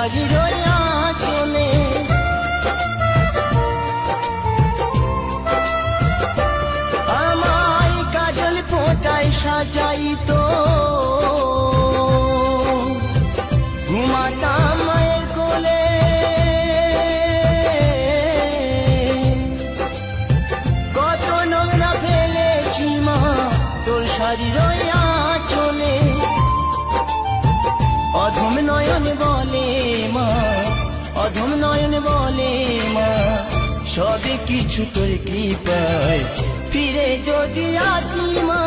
শাড়ির আঁচলে। আমায় কাজল ফোঁটায় সাজাইতো, ঘুমাতাম মায়ের কোলে। কত নোংরা ফেলেছি মা তোর শাড়ির আঁচলে। অধম নয়ন বলে মা, অধম নয়ন বলে মা, সবে কিছু তোর কৃপায় ফিরে যদি আসি মা।